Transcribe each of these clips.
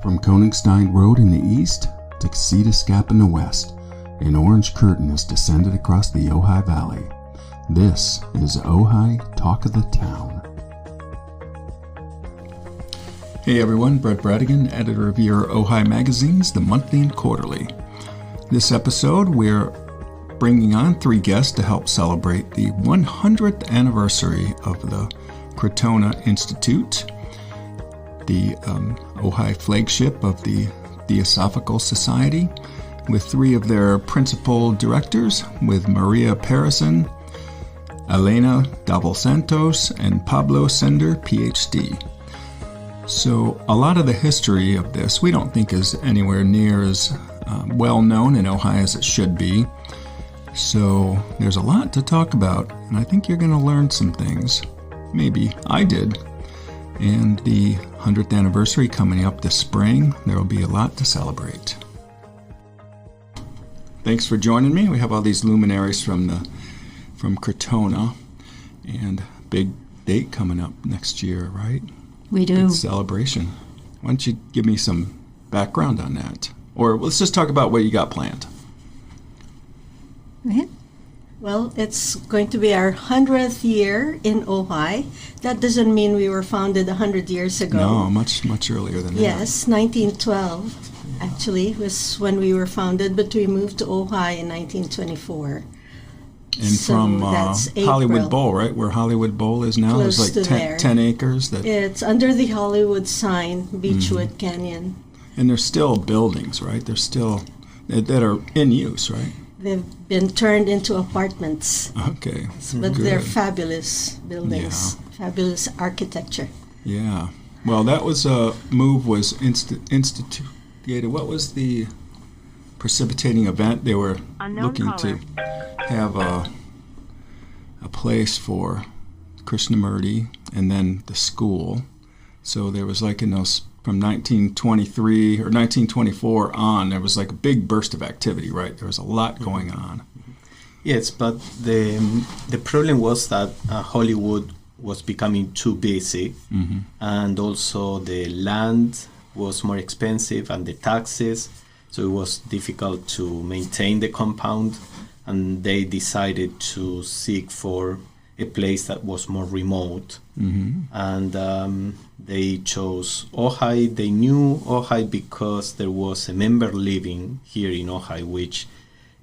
From Koenigstein Road in the east to Casitas Gap in the west, an orange curtain has descended across the Ojai Valley. This is Ojai Talk of the Town. Hey everyone, Brett Bradigan, editor of your Ojai magazines, the monthly and quarterly. This episode, we're bringing on 3 guests to help celebrate the 100th anniversary of the Krotona Institute, the Ojai flagship of the Theosophical Society, with 3 of their principal directors, with Maria Parisen, Elena Dovalsantos, and Pablo Sender, PhD. So a lot of the history of this we don't think is anywhere near as well known in Ojai as it should be. So there's a lot to talk about, and I think you're going to learn some things. Maybe I did. And the 100th anniversary coming up this spring, there will be a lot to celebrate. Thanks for joining me. We have all these luminaries from Krotona, and big date coming up next year, right? We do. Big celebration. Why don't you give me some background on that? Or let's just talk about what you got planned. Go ahead. Well, it's going to be our 100th year in Ojai. That doesn't mean we were founded 100 years ago. No, much earlier than that. Yes, 1912 actually was when we were founded, but we moved to Ojai in 1924. And so from that's Hollywood Bowl, right? Where Hollywood Bowl is now, Close there's like 10 acres. It's under the Hollywood sign, Beechwood Canyon. And there's still buildings, right? There's still, that are in use, right? They've been turned into apartments. Okay. But Good. they're fabulous buildings, fabulous architecture. Yeah. Well, that was move was instituted. What was the precipitating event? They were looking to have a place for Krishnamurti and then the school. So there was like in those from 1923 or 1924 on, there was like a big burst of activity, right? There was a lot going on. Yes, but the problem was that Hollywood was becoming too busy, and also the land was more expensive and the taxes, so it was difficult to maintain the compound, and they decided to seek for a place that was more remote, and they chose Ojai. They knew Ojai because there was a member living here in Ojai, which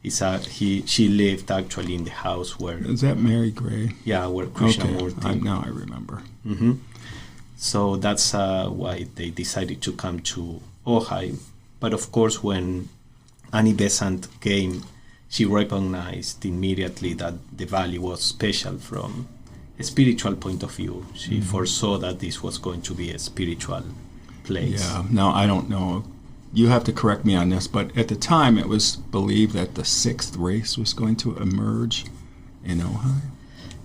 is she lived actually in the house where... Is that Mary Gray? Yeah, where Krishnamurti... Okay, now I remember. So that's why they decided to come to Ojai. But of course, when Annie Besant came, she recognized immediately that the valley was special from a spiritual point of view. She foresaw that this was going to be a spiritual place. Yeah. Now, I don't know. You have to correct me on this, but at the time it was believed that the 6th race was going to emerge in Ojai?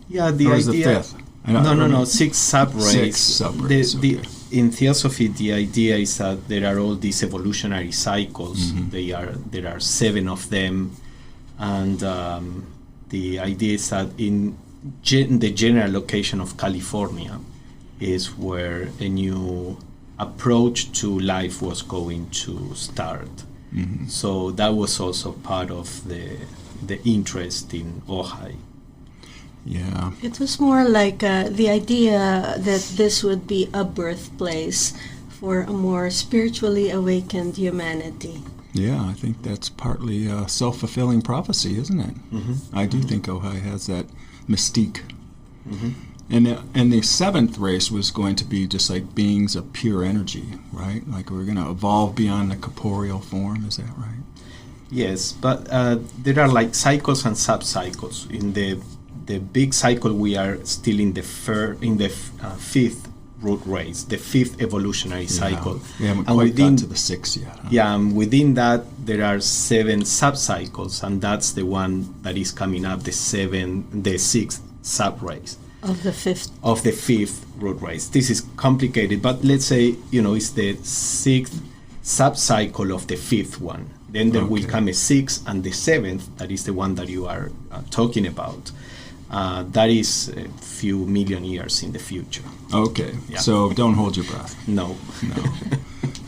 Yeah, the or idea... the 5th? No, 6 sub-rays. 6 sub-rays, okay. In Theosophy, the idea is that there are all these evolutionary cycles. There are 7 of them, and the idea is that in the general location of California is where a new approach to life was going to start. So that was also part of the interest in Ojai. Yeah. It was more like the idea that this would be a birthplace for a more spiritually awakened humanity. Yeah, I think that's partly a self-fulfilling prophecy, isn't it? I do think Ojai has that mystique. And the 7th race was going to be just like beings of pure energy, right? Like we're going to evolve beyond the corporeal form, is that right? Yes, but there are like cycles and sub-cycles. In the big cycle, we are still in the 5th root race, the 5th evolutionary cycle. We haven't quite got to the 6th yet. Huh? Yeah, and within that there are 7 sub-cycles, and that's the one that is coming up, the 6th sub-race. Of the 5th. Of the 5th root race. This is complicated, but let's say, it's the 6th sub-cycle of the 5th one. Then there will come a 6th and the 7th, that is the one that you are talking about. That is a few million years in the future. Okay, Yeah. so don't hold your breath. No.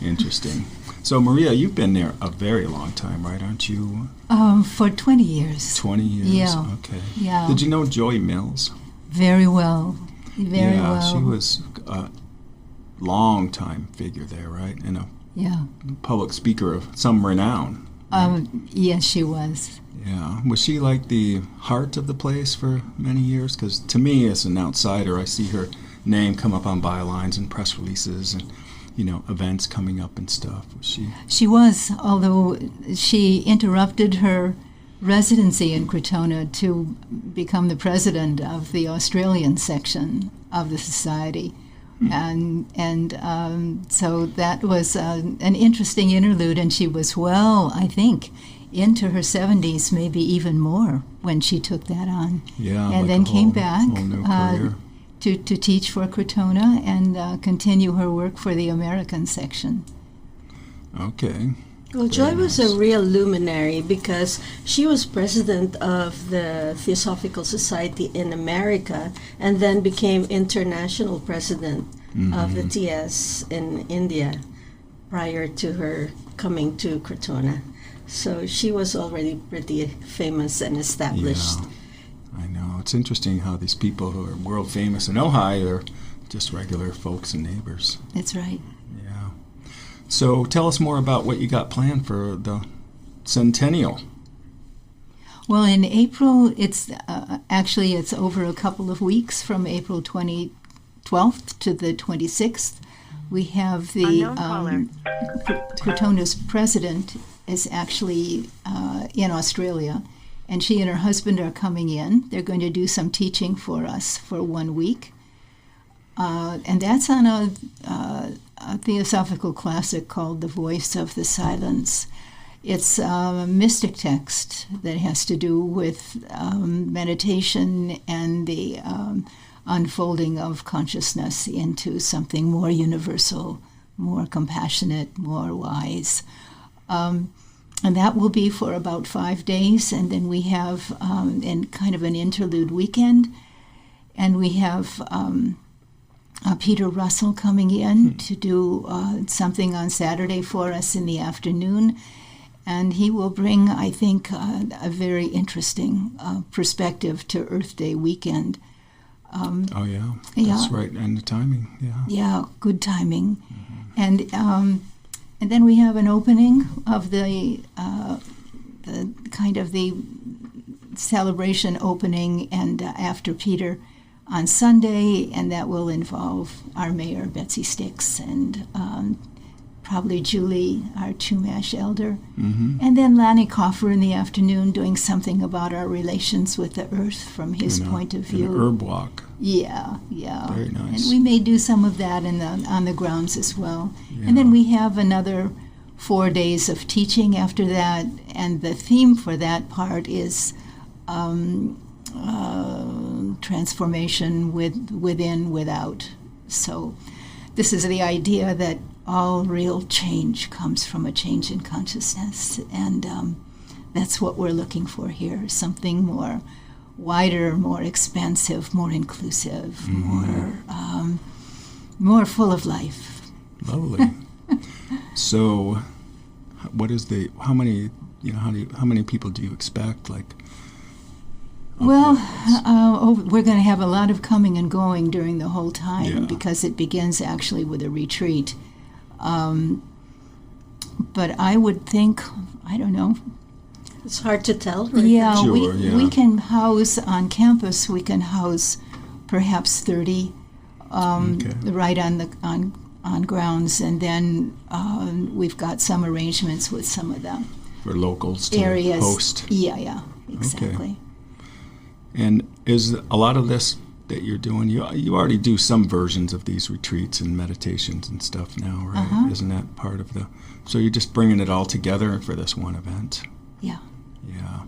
Interesting. So, Maria, you've been there a very long time, right? Aren't you? For 20 years. 20 years? Yeah. Okay. Yeah. Did you know Joy Mills? Very well. Very well. Yeah, she was a long-time figure there, right? And a public speaker of some renown. Right? Yes, she was. Yeah. Was she like the heart of the place for many years? Because to me, as an outsider, I see her name come up on bylines and press releases and, events coming up and stuff. Was she? She was, although she interrupted her residency in Krotona to become the president of the Australian section of the society. So that was an interesting interlude, and she was I think, into her 70s, maybe even more, when she took that on. Yeah, and like then came back whole new career. to teach for Krotona and continue her work for the American section. Okay. Well, Joy was a real luminary because she was president of the Theosophical Society in America and then became international president of the TS in India prior to her coming to Krotona. So she was already pretty famous and established. Yeah, I know. It's interesting how these people who are world famous in Ojai are just regular folks and neighbors. That's right. Yeah. So tell us more about what you got planned for the centennial. Well, in April, it's over a couple of weeks from April 12th to the 26th. We have the Krotona's president is actually in Australia, and she and her husband are coming in. They're going to do some teaching for us for 1 week. And that's on a theosophical classic called The Voice of the Silence. It's a mystic text that has to do with meditation and the unfolding of consciousness into something more universal, more compassionate, more wise. And that will be for about 5 days, and then we have in kind of an interlude weekend, and we have Peter Russell coming in to do something on Saturday for us in the afternoon, and he will bring, I think, a very interesting perspective to Earth Day weekend. That's right, and the timing, Yeah, good timing. And then we have an opening of the kind of the celebration opening, and after Peter on Sunday, and that will involve our mayor, Betsy Sticks, and probably Julie, our Chumash elder, and then Lanny Coffer in the afternoon doing something about our relations with the earth from his point of view. An herb walk. Yeah. Very nice. And we may do some of that on the grounds as well. Yeah. And then we have another 4 days of teaching after that, and the theme for that part is transformation within, without. So this is the idea that all real change comes from a change in consciousness, and that's what we're looking for here, something more wider, more expansive, more inclusive, more full of life. Lovely. So, how many people do you expect? Well, we're going to have a lot of coming and going during the whole time because it begins actually with a retreat. But I would think, I don't know. It's hard to tell. Right? Yeah, sure, we can house on campus. We can house perhaps 30 right on grounds, and then we've got some arrangements with some of the for locals to areas. Host. Yeah, exactly. Okay. And is a lot of this that you're doing? You already do some versions of these retreats and meditations and stuff now, right? Uh-huh. Isn't that part of the? So you're just bringing it all together for this one event. Yeah. Yeah.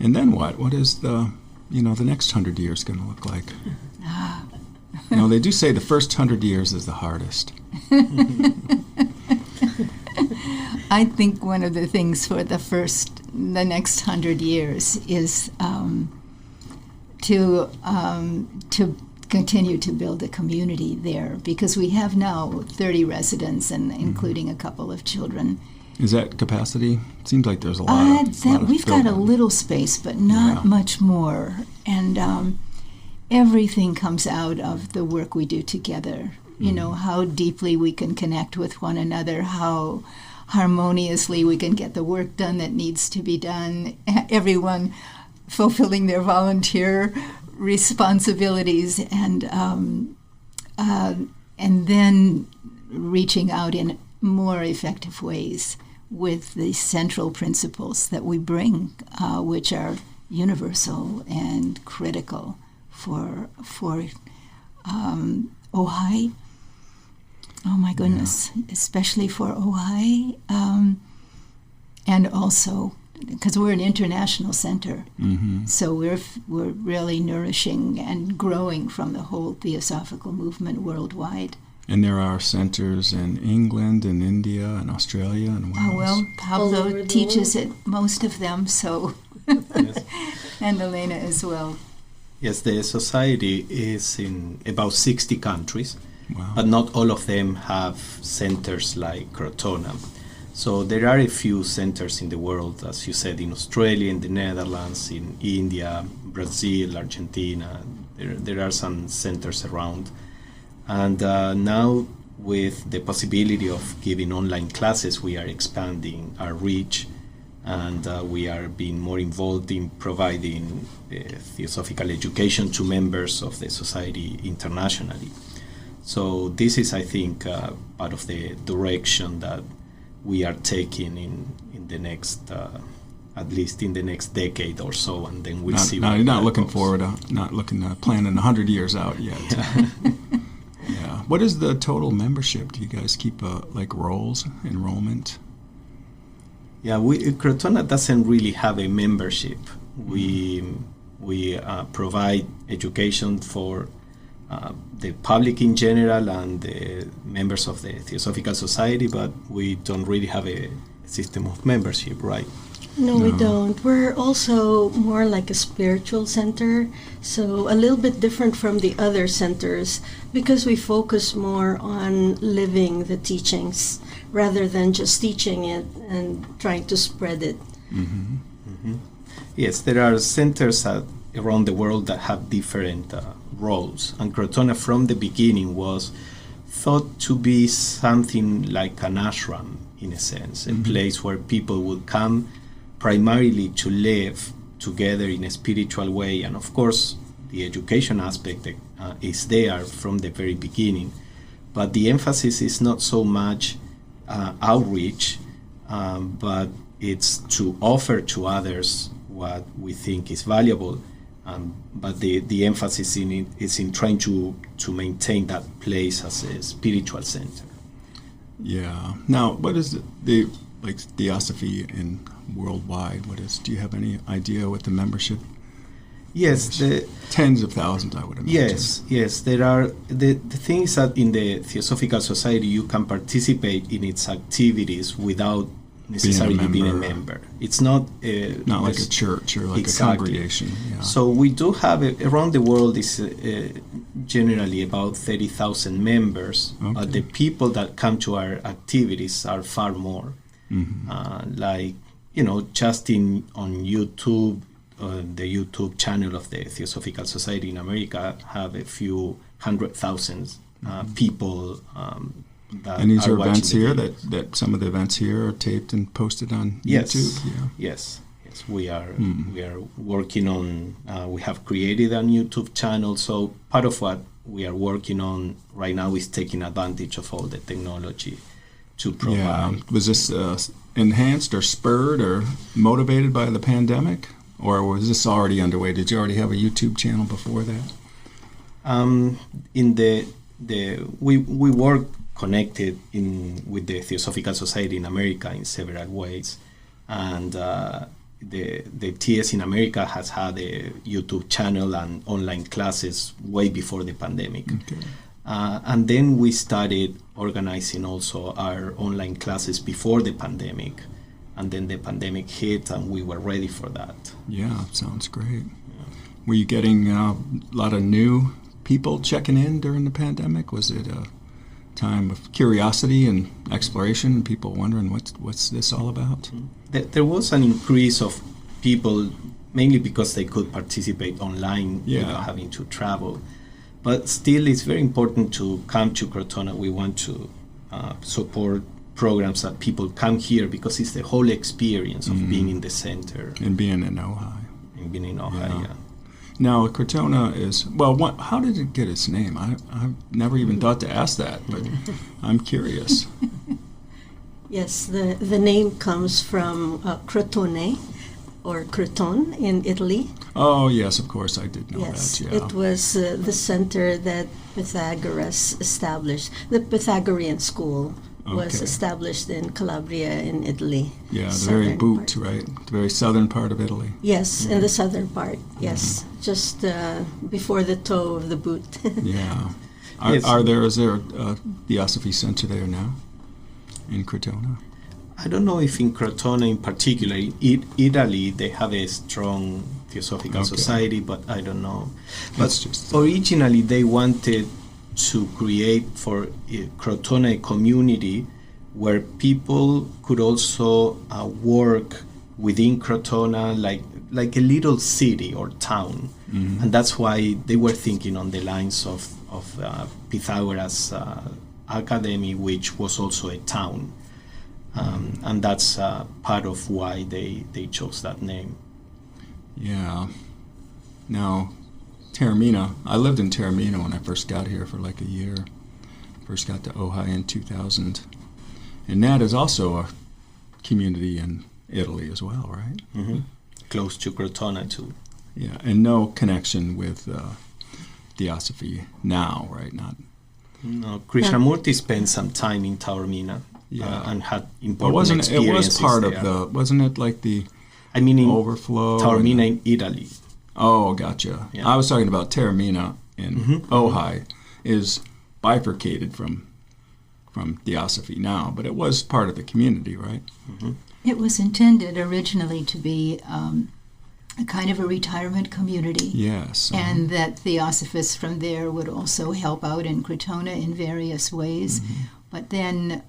And then what? What is the next 100 years going to look like? They do say the first 100 years is the hardest. I think one of the things for the next 100 years is to continue to build a community there, because we have now 30 residents, and including a couple of children. Is that capacity? Seems like there's a lot of we've got a little space, but not much more. And everything comes out of the work we do together. You know, how deeply we can connect with one another, how harmoniously we can get the work done that needs to be done, everyone fulfilling their volunteer responsibilities, and then reaching out in more effective ways with the central principles that we bring, which are universal and critical for Ojai. Oh my goodness, especially for Ojai, and also because we're an international center, so we're really nourishing and growing from the whole Theosophical movement worldwide. And there are centers in England and India and Australia and where else? Well, Pablo teaches at most of them, so and Elena as well. Yes, the society is in about 60 countries, Wow. but not all of them have centers like Krotona. So there are a few centers in the world, as you said, in Australia, in the Netherlands, in India, Brazil, Argentina. There are some centers around. And now with the possibility of giving online classes, we are expanding our reach, and we are being more involved in providing theosophical education to members of the society internationally. So this is, I think, part of the direction that we are taking in the next, at least in the next decade or so, and then we'll see. You're not looking forward, not looking planning 100 years out yet. Yeah. What is the total membership? Do you guys keep like rolls, enrollment? Yeah, Krotona doesn't really have a membership. We provide education for the public in general and the members of the Theosophical Society, but we don't really have a system of membership, right? No, we don't. We're also more like a spiritual center, so a little bit different from the other centers because we focus more on living the teachings rather than just teaching it and trying to spread it. Mm-hmm. Mm-hmm. Yes, there are centers around the world that have different roles, and Krotona from the beginning was thought to be something like an ashram in a sense, a place where people would come primarily to live together in a spiritual way. And of course, the education aspect is there from the very beginning. But the emphasis is not so much outreach, but it's to offer to others what we think is valuable. But the emphasis in it is in trying to maintain that place as a spiritual center. Yeah. Now, what is the Theosophy in worldwide? What is? Do you have any idea what the membership? Yes, tens of thousands, I would imagine. Yes. There are the thing is that in the Theosophical Society you can participate in its activities without necessarily being a member. It's not like a church or like a congregation. Yeah. So we do have around the world is generally about 30,000 members, Okay. but the people that come to our activities are far more. Just on YouTube, the YouTube channel of the Theosophical Society in America have a few 100,000 people. And these are events here that some of the events here are taped and posted on YouTube. Yeah. Yes. We are working on. We have created a YouTube channel. So part of what we are working on right now is taking advantage of all the technology to provide. Yeah. Was this enhanced or spurred or motivated by the pandemic, or was this already underway? Did you already have a YouTube channel before that? We work connected with the Theosophical Society in America in several ways, and the TS in America has had a YouTube channel and online classes way before the pandemic. Okay. And then we started organizing also our online classes before the pandemic, and then the pandemic hit and we were ready for that. Yeah, sounds great. Yeah. Were you getting a lot of new people checking in during the pandemic? Was it a time of curiosity and exploration, people wondering what's this all about? There was an increase of people, mainly because they could participate online without having to travel. But still, it's very important to come to Krotona. We want to support programs that people come here because it's the whole experience of being in the center. And being in Ojai. Yeah. Now, Krotona is, how did it get its name? I've never even thought to ask that, but I'm curious. Yes, the name comes from Crotone, or Croton in Italy. Oh, yes, of course, I did know Yes, that, yeah. it was the center that Pythagoras established. The Pythagorean school was established in Calabria in Italy. Yeah, the very boot, right? The very southern part of Italy. Yes, in the southern part, yes. Just before the toe of the boot. Yeah. Is there a Theosophy center there now in Krotona? I don't know if in Krotona in particular. In Italy, they have a strong Theosophical Society, but I don't know. But originally, they wanted to create for Krotona a community where people could also work within Krotona, like a little city or town. And that's why they were thinking on the lines of Pythagoras Academy, which was also a town. And that's part of why they chose that name. Yeah. Now, Taormina, I lived in Taormina when I first got here for like a year. First got to Ojai in 2000. And that is also a community in Italy as well, right? Mm-hmm. Close to Krotona too. Yeah, and no connection with Theosophy now, right? No, Krishnamurti spent some time in Taormina and had important experiences it was part there. Wasn't it like the overflow? Taormina in Italy. Oh, gotcha. Yeah. I was talking about Taormina in Ojai is bifurcated from Theosophy now, but it was part of the community, right? Mm-hmm. It was intended originally to be a kind of a retirement community. Yes. And that Theosophists from there would also help out in Krotona in various ways. Mm-hmm. But then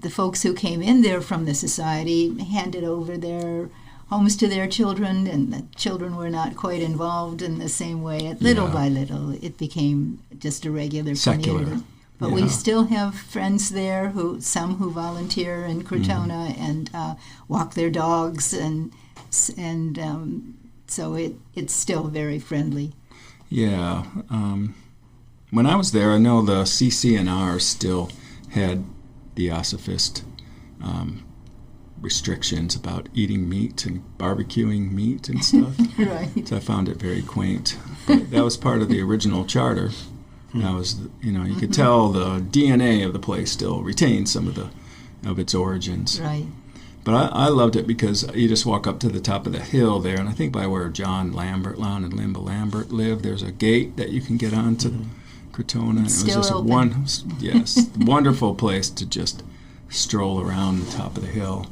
the folks who came in there from the society handed over their homes to their children, and the children were not quite involved in the same way. Little by little, it became just a regular community. But we still have friends there, some who volunteer in Krotona and walk their dogs, and so it's still very friendly. Yeah. When I was there, I know the CCNR still had Theosophist restrictions about eating meat and barbecuing meat and stuff. Right. So I found it very quaint. But that was part of the original charter. That was, you could tell the DNA of the place still retained some of its origins. Right. But I loved it because you just walk up to the top of the hill there, and I think by where John and Limba Lambert lived, there's a gate that you can get onto Krotona. It's it was just open. Wonderful place to just stroll around the top of the hill.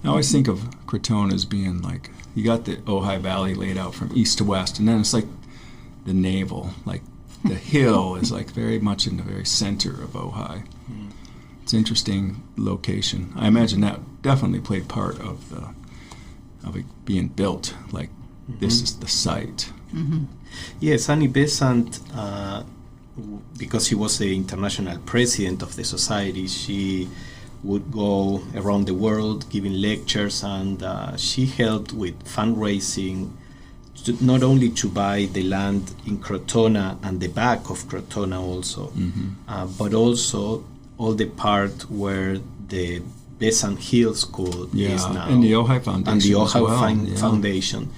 I always think of Krotona as being like, you got the Ojai Valley laid out from east to west, and then it's like the navel, like the hill is like very much in the very center of Ojai. It's an interesting location. I imagine that definitely played part of it being built. Like this is the site. Mm-hmm. Yes, Annie Besant, because she was the international president of the society, she would go around the world giving lectures, and she helped with fundraising, not only to buy the land in Krotona and the back of Krotona also, but also all the part where the Besant Hill School is now. And the Ojai Foundation. And the Ojai Foundation.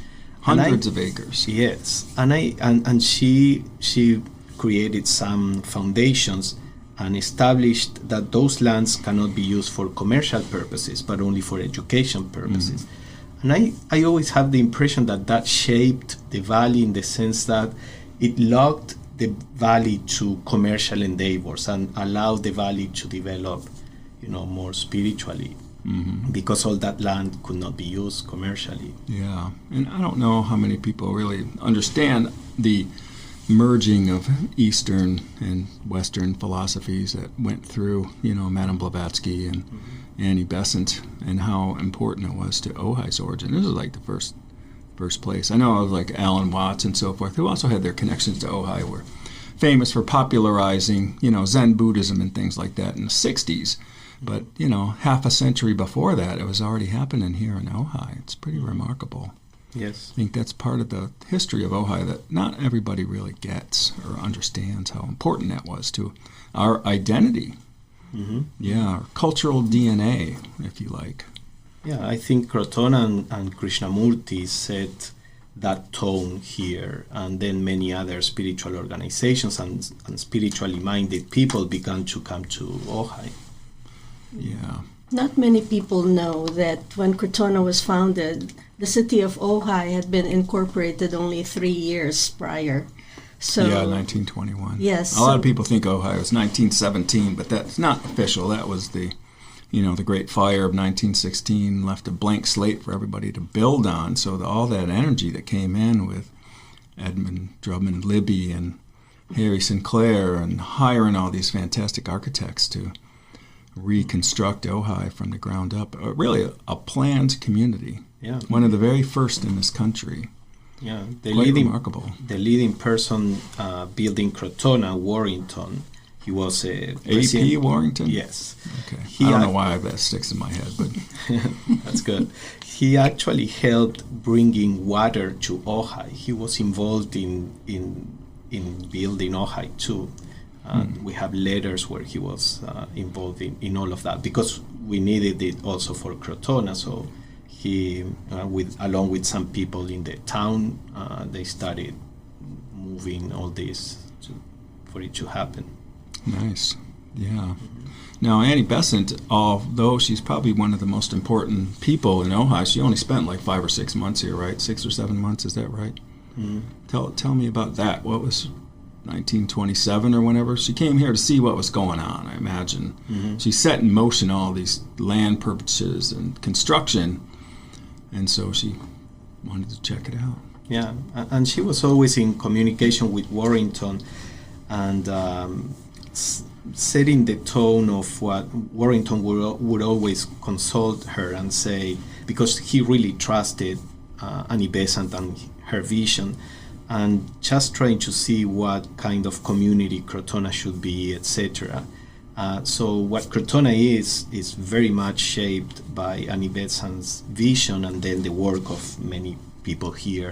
Hundreds of acres. Yes. And she created some foundations and established that those lands cannot be used for commercial purposes, but only for education purposes. And I always have the impression that shaped the valley in the sense that it locked the valley to commercial endeavors and allowed the valley to develop, more spiritually. because all that land could not be used commercially. Yeah, and I don't know how many people really understand the merging of Eastern and Western philosophies that went through, Madame Blavatsky and Annie Besant, and how important it was to Ojai's origin. This is like the first place. I know of like Alan Watts and so forth, who also had their connections to Ojai, were famous for popularizing, Zen Buddhism and things like that in the 60s. But, half a century before that, it was already happening here in Ojai. It's pretty remarkable. Yes. I think that's part of the history of Ojai that not everybody really gets or understands how important that was to our identity. Yeah, our cultural DNA, if you like. Yeah, I think Krotona and Krishnamurti set that tone here, and then many other spiritual organizations and spiritually minded people began to come to Ojai. Yeah. Not many people know that when Krotona was founded, the city of Ojai had been incorporated only 3 years prior. So, 1921. Yes. A lot of people think Ojai was 1917, but that's not official. That was the Great Fire of 1916 left a blank slate for everybody to build on. So all that energy that came in with Edmund Drummond Libby and Harry Sinclair and hiring all these fantastic architects to reconstruct Ojai from the ground up, really a planned community. Yeah. One of the very first in this country. Yeah, Quite remarkable. The leading person building Krotona, Warrington, he was a A.P. Warrington? Yes. Okay. I don't know why that sticks in my head, but that's good. He actually helped bringing water to Ojai. He was involved in building Ojai too. We have letters where he was involved in all of that, because we needed it also for Krotona. So he, along with some people in the town, they started moving all this for it to happen. Nice. Yeah. Now, Annie Besant, although she's probably one of the most important people in Ojai, she only spent like 5 or 6 months here, right? 6 or 7 months, is that right? Tell me about that. What was 1927 or whenever? She came here to see what was going on, I imagine. She set in motion all these land purchases and construction, and so she wanted to check it out. Yeah, and she was always in communication with Warrington, and setting the tone of what Warrington would always consult her and say, because he really trusted Annie Besant and her vision, and just trying to see what kind of community Krotona should be, etc. So what Krotona is very much shaped by Annie Besant's vision, and then the work of many people here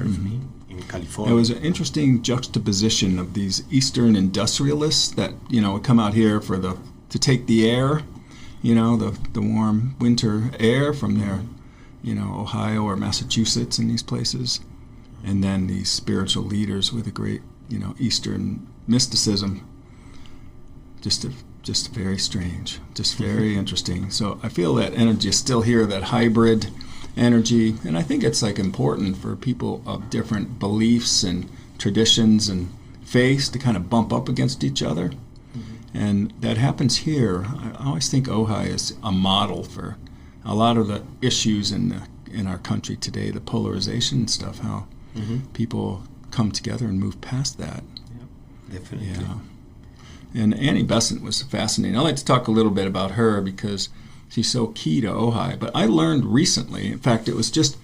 in California. It was an interesting juxtaposition of these Eastern industrialists that would come out here to take the air, the warm winter air from their Ohio or Massachusetts and these places, and then these spiritual leaders with a great Eastern mysticism. Just very strange, just very interesting. So I feel that energy is still here, that hybrid energy, and I think it's like important for people of different beliefs and traditions and faiths to kind of bump up against each other. And that happens here. I always think Ojai is a model for a lot of the issues in our country today, the polarization and stuff, how people come together and move past that. Yeah, definitely. Yeah. And Annie Besant was fascinating. I'd like to talk a little bit about her because she's so key to Ojai. But I learned recently, in fact, it was just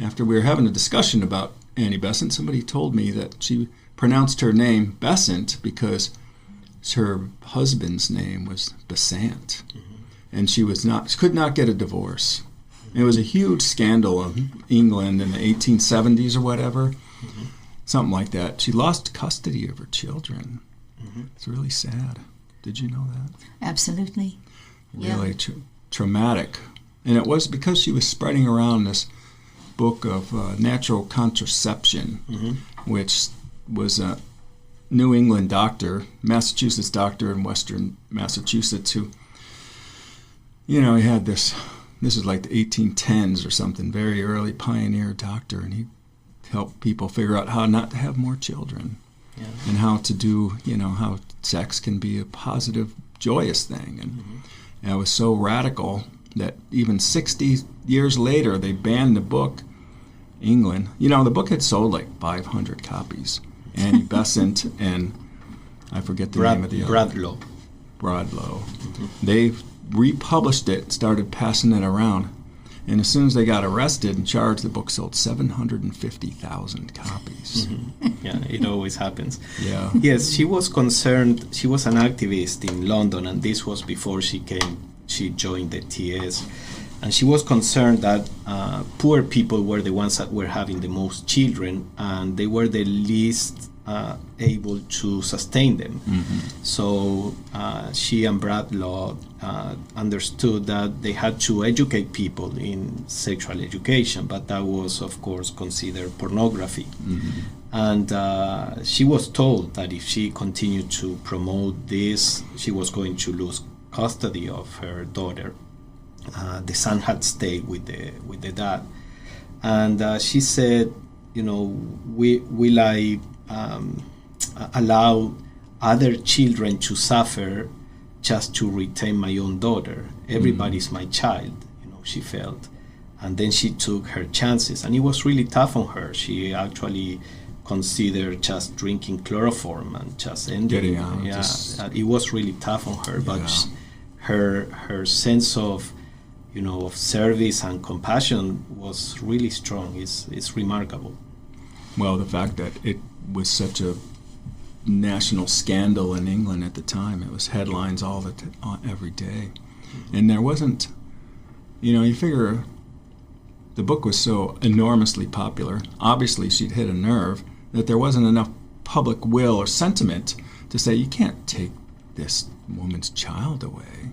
after we were having a discussion about Annie Besant, somebody told me that she pronounced her name Besant because her husband's name was Besant. And she could not get a divorce. It was a huge scandal in England in the 1870s or whatever, something like that. She lost custody of her children. It's really sad. Did you know that? Absolutely. Really traumatic. And it was because she was spreading around this book of natural contraception, which was a New England doctor, Massachusetts doctor in Western Massachusetts, who, he had this is like the 1810s or something, very early pioneer doctor, and he helped people figure out how not to have more children. Yeah. And how to do, how sex can be a positive, joyous thing. And it was so radical that even 60 years later they banned the book. England, the book had sold like 500 copies. Annie Besant and I forget the name of the other. Bradlow. They republished it, started passing it around, and as soon as they got arrested and charged, the book sold 750,000 copies. Yeah, it always happens. Yeah. Yes, she was concerned. She was an activist in London, and this was before she joined the TS. And she was concerned that poor people were the ones that were having the most children, and they were the least able to sustain them. So she and Bradlaugh understood that they had to educate people in sexual education, but that was, of course, considered pornography. And she was told that if she continued to promote this, she was going to lose custody of her daughter. The son had stayed with the dad, and she said, will I allow other children to suffer just to retain my own daughter? Everybody's my child, she felt. And then she took her chances, and it was really tough on her. She actually considered just drinking chloroform and just ending. It was really tough on her, but her sense of of service and compassion was really strong. It's remarkable. Well, the fact that it was such a national scandal in England at the time, it was headlines every day. And there wasn't, you figure the book was so enormously popular, obviously she'd hit a nerve, that there wasn't enough public will or sentiment to say, you can't take this woman's child away.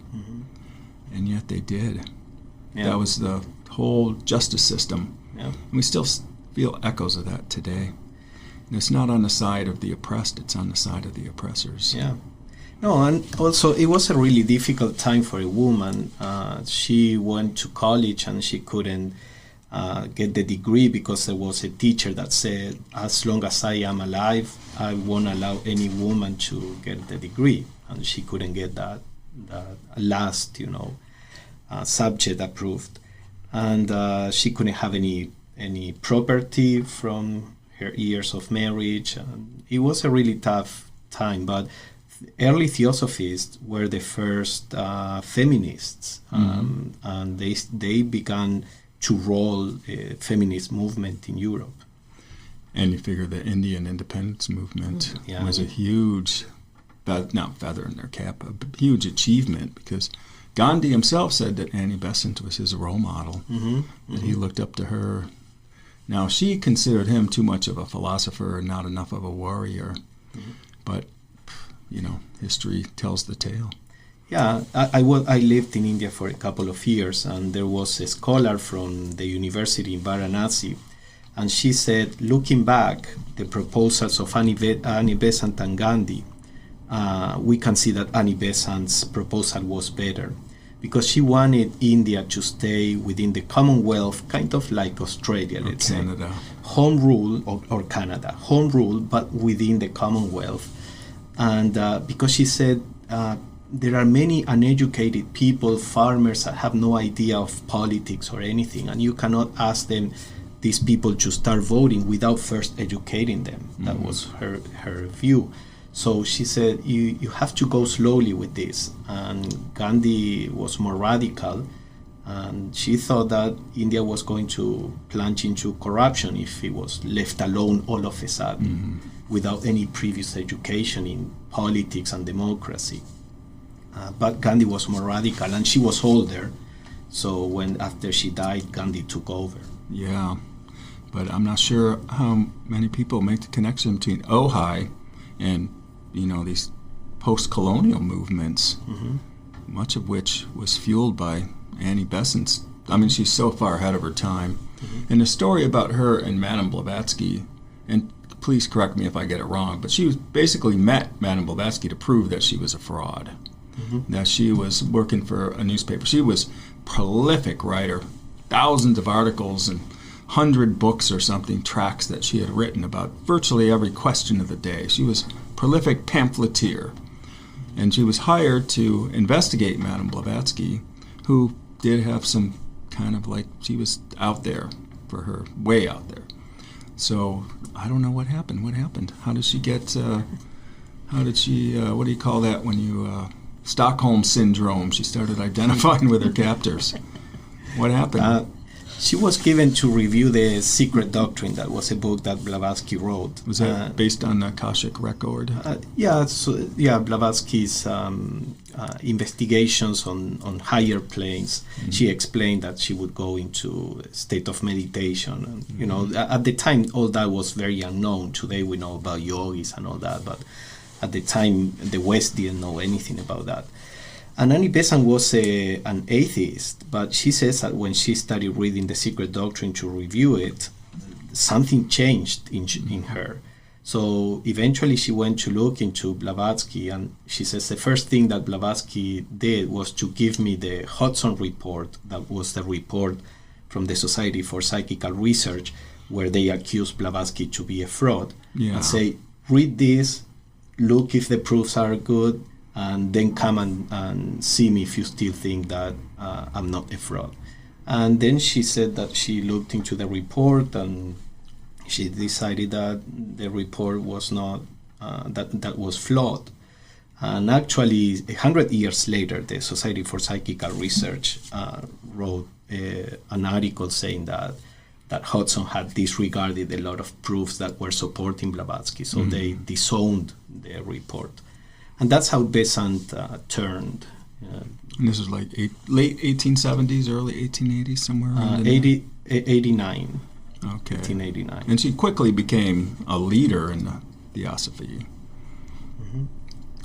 And yet they did. Yeah. That was the whole justice system. Yeah. And we still feel echoes of that today. And it's not on the side of the oppressed, it's on the side of the oppressors. Yeah. No, and also it was a really difficult time for a woman. She went to college and she couldn't get the degree because there was a teacher that said, as long as I am alive, I won't allow any woman to get the degree. And she couldn't get that last, subject approved, and she couldn't have any property from her years of marriage. It was a really tough time, but early Theosophists were the first feminists, and they began to roll a feminist movement in Europe. And you figure the Indian independence movement was a huge, not feather in their cap, a huge achievement, because Gandhi himself said that Annie Besant was his role model, that he looked up to her. Now, she considered him too much of a philosopher and not enough of a warrior, but, history tells the tale. Yeah, I lived in India for a couple of years, and there was a scholar from the university in Varanasi, and she said, looking back, the proposals of Annie Besant and Gandhi, we can see that Annie Besant's proposal was better, because she wanted India to stay within the Commonwealth, kind of like Australia, let's say. Home rule, or Canada, home rule, but within the Commonwealth. And because she said there are many uneducated people, farmers that have no idea of politics or anything, and you cannot ask these people to start voting without first educating them. That was her view. So she said, you have to go slowly with this. And Gandhi was more radical, and she thought that India was going to plunge into corruption if it was left alone all of a sudden, without any previous education in politics and democracy. But Gandhi was more radical, and she was older. So after she died, Gandhi took over. Yeah, but I'm not sure how many people make the connection between Ojai and these post-colonial movements, much of which was fueled by Annie Besant's. I mean, she's so far ahead of her time. And the story about her and Madame Blavatsky, and please correct me if I get it wrong, but she basically met Madame Blavatsky to prove that she was a fraud, that she was working for a newspaper. She was a prolific writer, thousands of articles and 100 books or something, tracts that she had written about virtually every question of the day. She was prolific pamphleteer, and she was hired to investigate Madame Blavatsky, who did have some kind of like, she was out there for her, way out there. So I don't know what happened. What happened? How did she get, what do you call that when you, Stockholm Syndrome. She started identifying with her captors. What happened? She was given to review the Secret Doctrine. That was a book that Blavatsky wrote. Was that based on the Akashic record? Blavatsky's investigations on higher planes. Mm-hmm. She explained that she would go into a state of meditation. And, you know, at the time, all that was very unknown. Today we know about yogis and all that, but at the time, the West didn't know anything about that. And Annie Besant was an atheist, but she says that when she started reading the Secret Doctrine to review it, something changed in her. So eventually she went to look into Blavatsky, and she says the first thing that Blavatsky did was to give me the Hudson report. That was the report from the Society for Psychical Research, where they accused Blavatsky to be a fraud. Yeah. And say, read this, look if the proofs are good, and then come and see me if you still think that I'm not a fraud. And then she said that she looked into the report and she decided that the report was not, that was flawed. And actually, 100 years later, the Society for Psychical Research wrote an article saying that Hudson had disregarded a lot of proofs that were supporting Blavatsky, so they disowned the report. And that's how Besant turned. And this is like late 1870s, early 1880s, somewhere around 89. Okay. 1889. And she quickly became a leader in the Theosophy. Mm-hmm.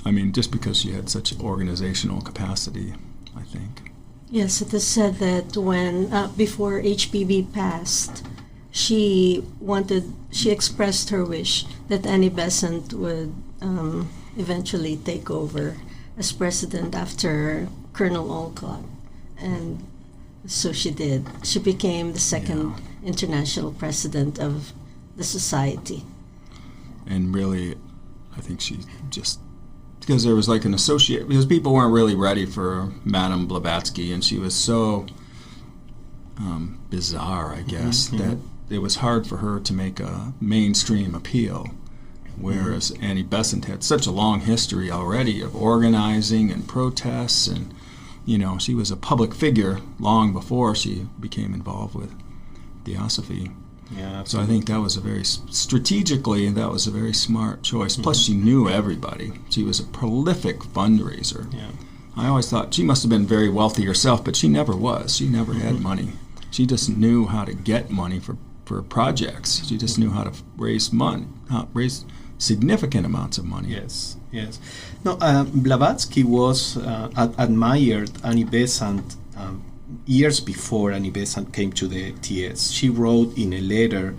I mean, just because she had such organizational capacity, I think. Yes, it is said that when before HPB passed, she expressed her wish that Annie Besant would eventually take over as president after Colonel Olcott, and so she did. She became the second international president of the society. And really, I think she just, because there was like an associate, because people weren't really ready for Madame Blavatsky, and she was so bizarre, I guess, that it was hard for her to make a mainstream appeal. Whereas Annie Besant had such a long history already of organizing and protests, and, you know, she was a public figure long before she became involved with Theosophy. Yeah, so I think that was strategically, that was a very smart choice. Plus, she knew everybody. She was a prolific fundraiser. Yeah. I always thought she must have been very wealthy herself, but she never was. She never had money. She just knew how to get money for projects. She just knew how to raise significant amounts of money. Yes. No, Blavatsky was admired Annie Besant years before Annie Besant came to the TS. She wrote in a letter,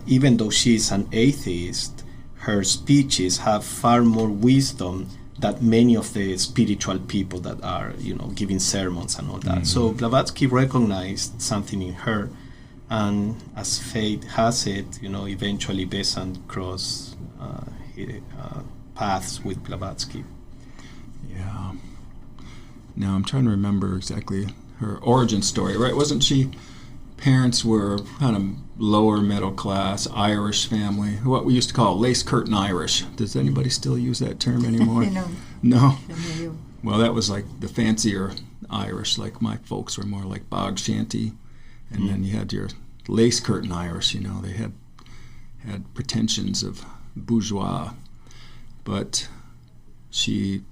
even though she is an atheist, her speeches have far more wisdom than many of the spiritual people that are, you know, giving sermons and all that. So Blavatsky recognized something in her. And as fate has it, you know, eventually Besant crossed paths with Blavatsky. Yeah. Now I'm trying to remember exactly her origin story, right? Wasn't she, parents were kind of lower middle class, Irish family, what we used to call lace curtain Irish. Does anybody still use that term anymore? No? Well, that was like the fancier Irish, like my folks were more like bog shanty. And then you had your lace curtain Irish, you know, they had pretensions of bourgeois. But she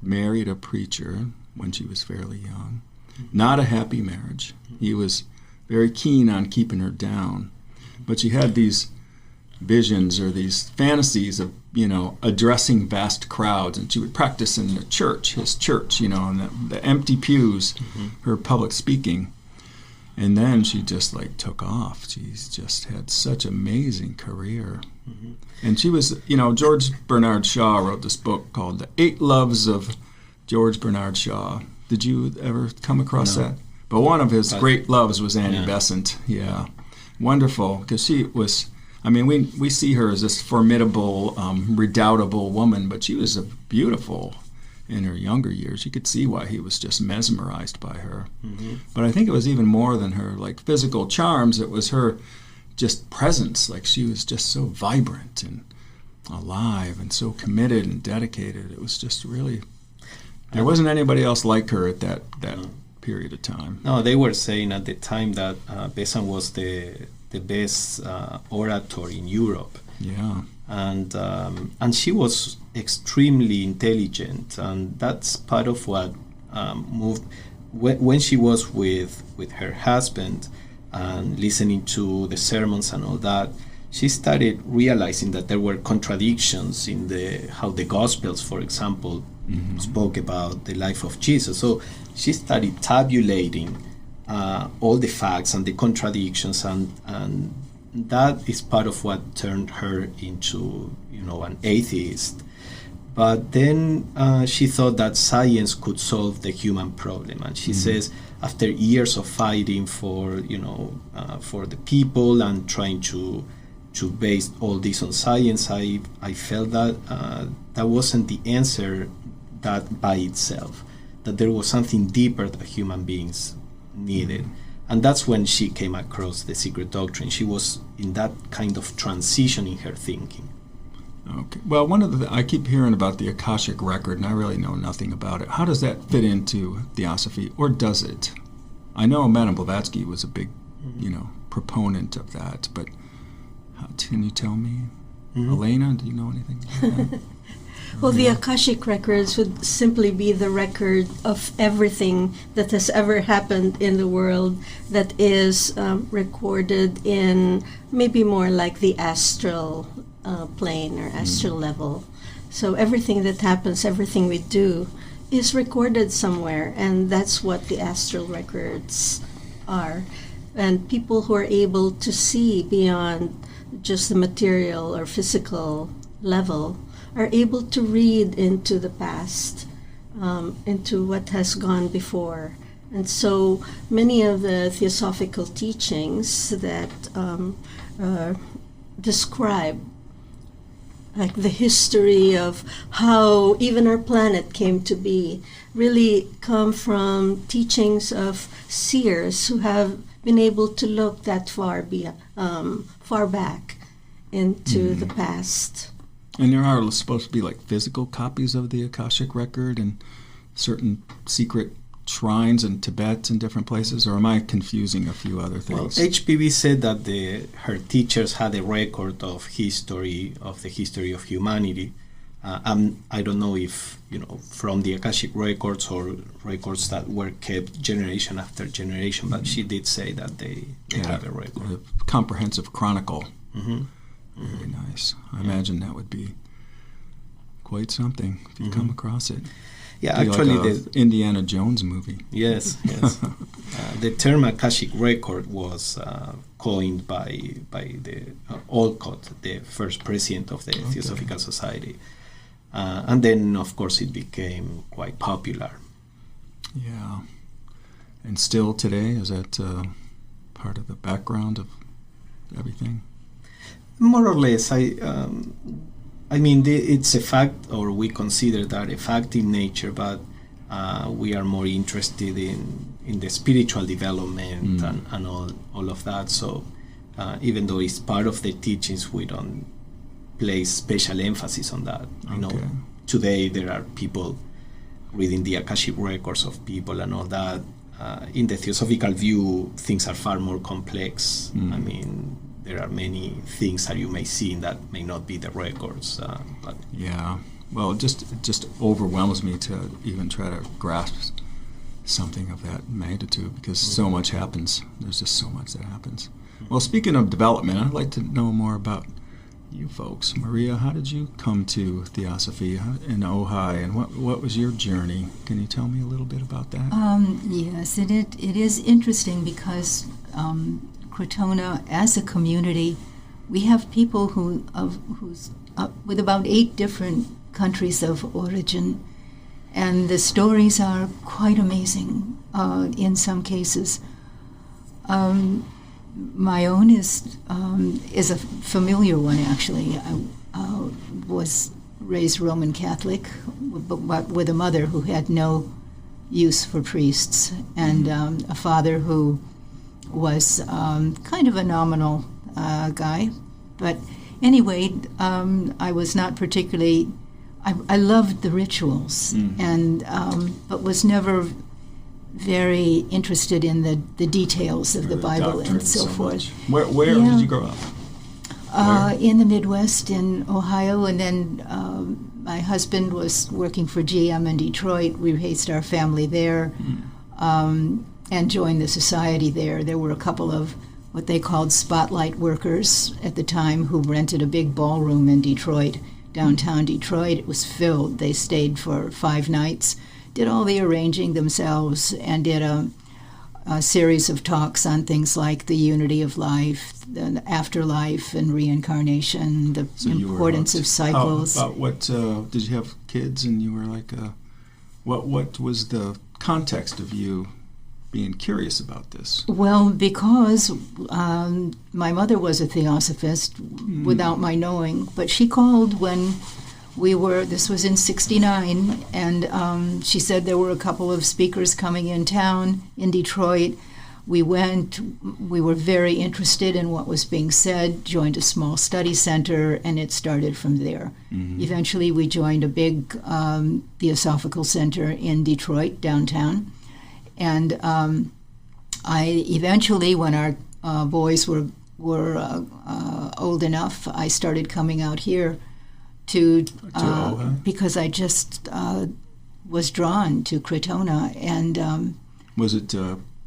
married a preacher when she was fairly young. Not a happy marriage. He was very keen on keeping her down. But she had these visions or these fantasies of, you know, addressing vast crowds. And she would practice in the church, his church, you know, in the empty pews, her public speaking. And then she just like took off. She's just had such amazing career. And she was, you know, George Bernard Shaw wrote this book called The 8 Loves of George Bernard Shaw. Did you ever come across that? But one of his great loves was Annie Besant. Yeah. Wonderful. Because she was, I mean, we see her as this formidable, redoubtable woman, but she was a beautiful in her younger years, you could see why he was just mesmerized by her. Mm-hmm. But I think it was even more than her like physical charms. It was her just presence. Like she was just so vibrant and alive and so committed and dedicated. It was just really, there wasn't anybody else like her at that period of time. No, they were saying at the time that Besant was the best orator in Europe. Yeah. And she was extremely intelligent, and that's part of what moved when she was with her husband and listening to the sermons and all that. She started realizing that there were contradictions in how the Gospels, for example, spoke about the life of Jesus. So she started tabulating all the facts and the contradictions, and that is part of what turned her into, an atheist. But then she thought that science could solve the human problem, and she says, after years of fighting for the people and trying to base all this on science, I felt that that wasn't the answer, that by itself, that there was something deeper that human beings needed. And that's when she came across the secret doctrine. She was in that kind of transition in her thinking. Okay. Well, I keep hearing about the Akashic record, and I really know nothing about it. How does that fit into Theosophy, or does it? I know Madame Blavatsky was a big, proponent of that, but can you tell me? Elena, do you know anything about that? Well, the Akashic records would simply be the record of everything that has ever happened in the world that is recorded in maybe more like the astral plane or astral level. So everything that happens, everything we do, is recorded somewhere, and that's what the astral records are. And people who are able to see beyond just the material or physical level are able to read into the past, into what has gone before. And so many of the theosophical teachings that describe like the history of how even our planet came to be really come from teachings of seers who have been able to look that far back into the past. And there are supposed to be like physical copies of the Akashic record and certain secret shrines in Tibet and different places, or am I confusing a few other things? Well, HPV said that her teachers had a record of the history of humanity. I don't know if, from the Akashic records or records that were kept generation after generation, but she did say that they have a record. A comprehensive chronicle. Mm-hmm. Very nice. I imagine that would be quite something if you come across it. Yeah, be actually, like the Indiana Jones movie. Yes. The term Akashic record was coined by the Olcott, the first president of the Theosophical Society, and then, of course, it became quite popular. Yeah, and still today, is that part of the background of everything? More or less, I mean, it's a fact, or we consider that a fact in nature, but we are more interested in the spiritual development and all of that. So even though it's part of the teachings, we don't place special emphasis on that. Today there are people reading the Akashic records of people and all that. In the Theosophical view, things are far more complex. I mean, there are many things that you may see that may not be the records. But yeah, well, it just overwhelms me to even try to grasp something of that magnitude, because so much happens. There's just so much that happens. Well, speaking of development, I'd like to know more about you folks. Maria, how did you come to Theosophy in Ojai, and what was your journey? Can you tell me a little bit about that? Yes, it is interesting because Krotona, as a community, we have people who's with about 8 different countries of origin, and the stories are quite amazing in some cases. My own is a familiar one, actually. I was raised Roman Catholic, but with a mother who had no use for priests, and a father who was kind of a nominal guy. But anyway, I was not particularly. I loved the rituals, and but was never very interested in the details of the Bible and so forth. Where did you grow up? In the Midwest, in Ohio, and then my husband was working for GM in Detroit. We raised our family there and joined the society there. There were a couple of what they called spotlight workers at the time who rented a big ballroom in Detroit, downtown Detroit. It was filled. They stayed for 5 nights, did all the arranging themselves, and did a series of talks on things like the unity of life, the afterlife, and reincarnation, the importance of cycles. About what, did you have kids and you were like, what was the context of you being curious about this? Well, because my mother was a Theosophist without my knowing, but she called when this was in '69, and she said there were a couple of speakers coming in town in Detroit. We went, we were very interested in what was being said, joined a small study center, and it started from there. Eventually we joined a big Theosophical center in Detroit, downtown. And I eventually, when our boys were old enough, I started coming out here to because I just was drawn to Krotona. And was it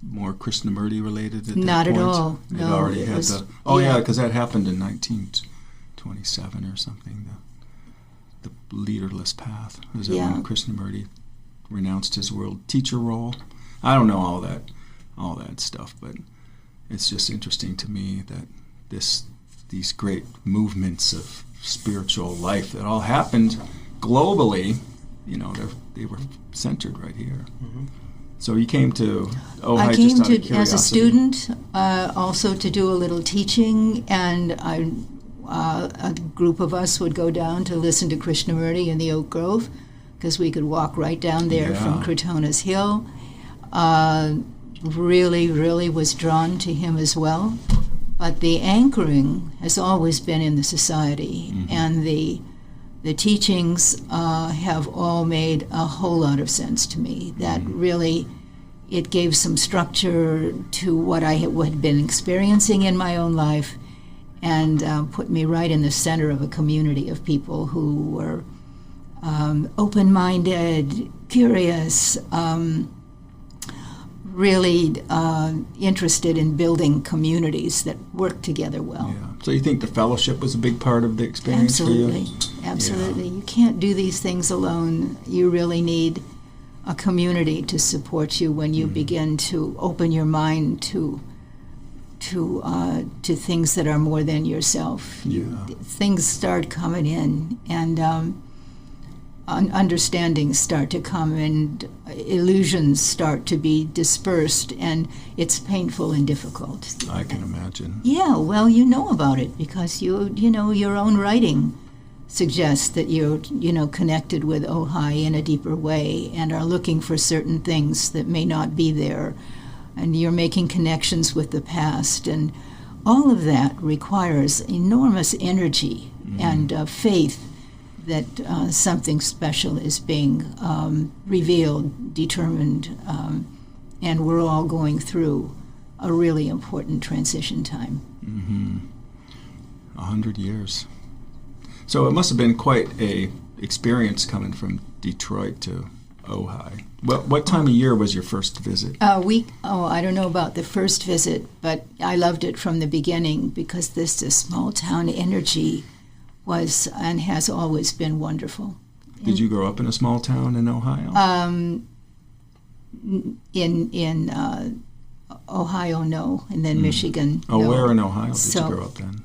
more Krishnamurti related at not that point? At all. It no, already had was, because that happened in 1927 or something. The leaderless path. Was that when Krishnamurti renounced his world teacher role? I don't know all that stuff, but it's just interesting to me that these great movements of spiritual life that all happened globally, they were centered right here. So you came to Ojai I just out of came curiosity. as a student, also to do a little teaching, and a group of us would go down to listen to Krishnamurti in the Oak Grove, because we could walk right down there from Krotona's Hill. Really was drawn to him as well. But the anchoring has always been in the society, and the teachings have all made a whole lot of sense to me. That really, it gave some structure to what I had been experiencing in my own life, and put me right in the center of a community of people who were open-minded, curious, really interested in building communities that work together well. Yeah. So you think the fellowship was a big part of the experience for you? Absolutely. You can't do these things alone. You really need a community to support you when you begin to open your mind to things that are more than yourself. Things start coming in, and understandings start to come, and illusions start to be dispersed, and it's painful and difficult. I can imagine. Yeah, well, you know about it because you know your own writing suggests that you're connected with Ojai in a deeper way and are looking for certain things that may not be there, and you're making connections with the past, and all of that requires enormous energy and faith that something special is being revealed, determined, and we're all going through a really important transition time. 100 years. So it must have been quite a experience coming from Detroit to Ojai. What time of year was your first visit? I don't know about the first visit, but I loved it from the beginning because this small town energy was and has always been wonderful. Did you grow up in a small town in Ohio? In Ohio, no, and then Michigan. Oh, no. Where in Ohio did you grow up then?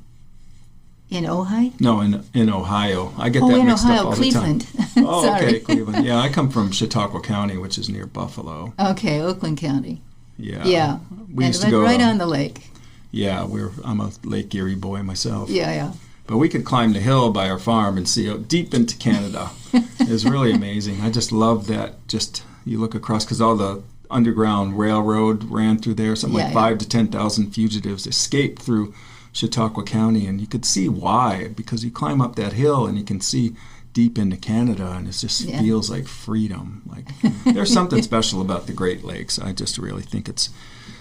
In Ojai? No, in Ohio. I get that mixed Ohio, up all Cleveland. the time. Oh, Sorry. okay, Cleveland. Yeah, I come from Chautauqua County, which is near Buffalo. Okay, Oakland County. Yeah. Yeah. We used to go right on the lake. Yeah, I'm a Lake Erie boy myself. Yeah. But we could climb the hill by our farm and see out deep into Canada. It was really amazing. I just love that. Just you look across, because all the underground railroad ran through there. Something like 5,000 to 10,000 fugitives escaped through Chautauqua County, and you could see why, because you climb up that hill and you can see deep into Canada, and it just feels like freedom. Like there's something special about the Great Lakes. I just really think it's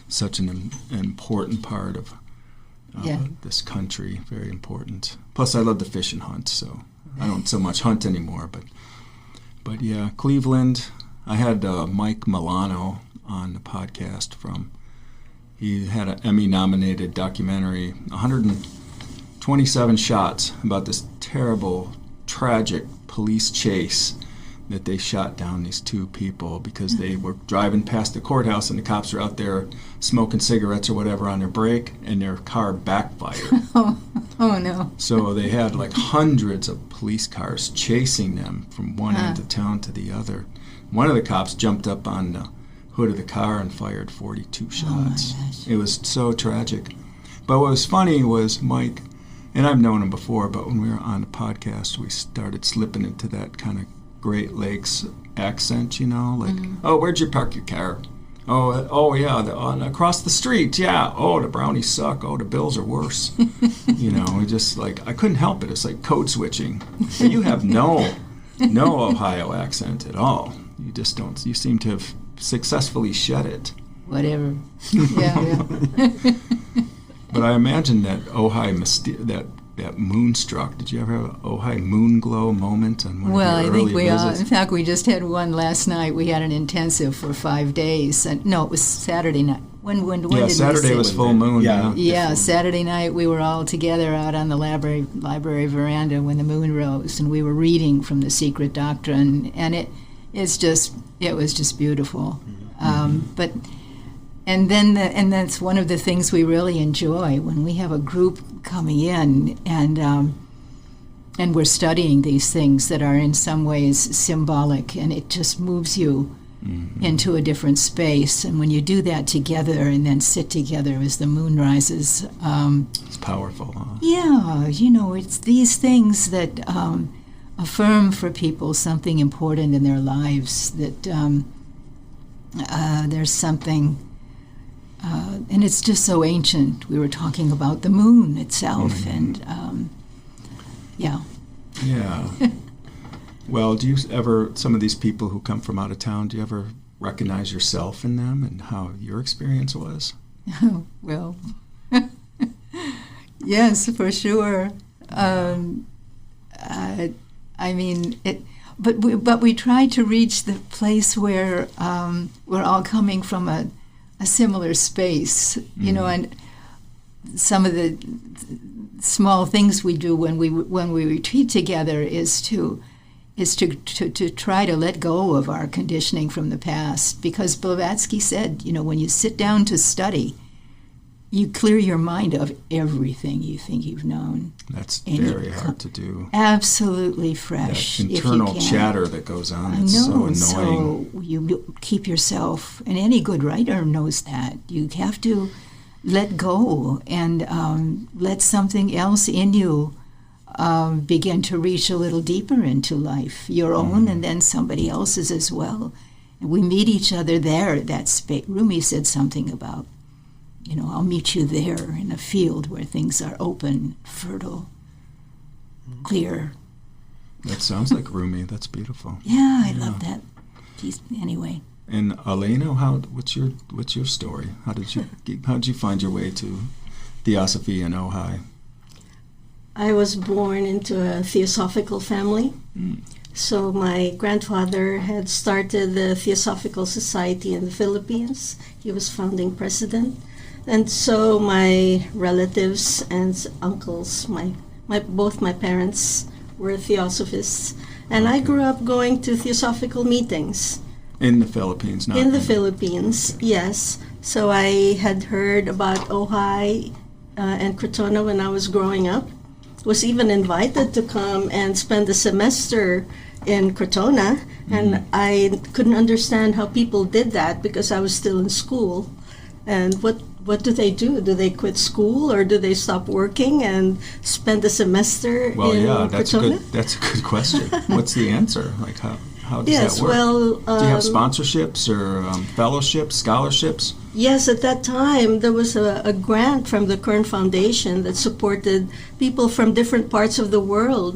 such an important part of this country, very important. Plus, I love to fish and hunt, so I don't so much hunt anymore. But yeah, Cleveland. I had Mike Milano on the podcast he had an Emmy-nominated documentary, 127 shots about this terrible, tragic police chase that they shot down these two people because they were driving past the courthouse and the cops were out there smoking cigarettes or whatever on their break, and their car backfired. Oh no. So they had like hundreds of police cars chasing them from one end of town to the other. One of the cops jumped up on the hood of the car and fired 42 shots. Oh my gosh. It was so tragic. But what was funny was Mike, and I've known him before, but when we were on the podcast, we started slipping into that kind of Great Lakes accent, like, oh, where'd you park your car? Oh yeah, across the street, yeah. Oh, the brownies suck. Oh, the Bills are worse. We just like, I couldn't help it. It's like code switching. But you have no Ohio accent at all. You just don't. You seem to have successfully shed it. Whatever. Yeah. But I imagine that Ojai that moonstruck. Did you ever have an Ojai moon glow moment on one of your early visits? Well, I think in fact, we just had one last night. We had an intensive for 5 days. No, it was Saturday night. When did Saturday was full moon. Yeah, Saturday night we were all together out on the library veranda when the moon rose, and we were reading from the Secret Doctrine, and it was just beautiful. And that's one of the things we really enjoy when we have a group coming in and we're studying these things that are in some ways symbolic, and it just moves you into a different space. And when you do that together and then sit together as the moon rises, it's powerful. Huh? Yeah, it's these things that affirm for people something important in their lives, that there's something, and it's just so ancient. We were talking about the moon itself, and yeah. Well, do you ever, some of these people who come from out of town, do you ever recognize yourself in them and how your experience was? Well, yes, for sure. But we try to reach the place where we're all coming from a similar space, and some of the small things we do when we retreat together is to try to let go of our conditioning from the past, because Blavatsky said, when you sit down to study, you clear your mind of everything you think you've known. That's very hard to do. Absolutely fresh. That internal chatter that goes on. It's so annoying. So you keep yourself, and any good writer knows that. You have to let go and let something else in you begin to reach a little deeper into life, your own and then somebody else's as well. And we meet each other there, that space. Rumi said something about, I'll meet you there in a field where things are open, fertile, clear. That sounds like Rumi. That's beautiful. Yeah, I love that piece. Anyway. And Elena, what's your story? How did you find your way to Theosophy and Ojai? I was born into a Theosophical family. So my grandfather had started the Theosophical Society in the Philippines. He was founding president. And so my relatives and uncles, both my parents were Theosophists. And I grew up going to Theosophical meetings. In the Philippines, not in the Philippines, yes. So I had heard about Ojai and Krotona when I was growing up. Was even invited to come and spend a semester in Krotona, and I couldn't understand how people did that because I was still in school. And what what do they do? Do they quit school, or do they stop working and spend a semester in Krotona? That's a good question. What's the answer? Like how does Yes, that work? well, do you have sponsorships or fellowships, scholarships? Yes, at that time there was a grant from the Kern Foundation that supported people from different parts of the world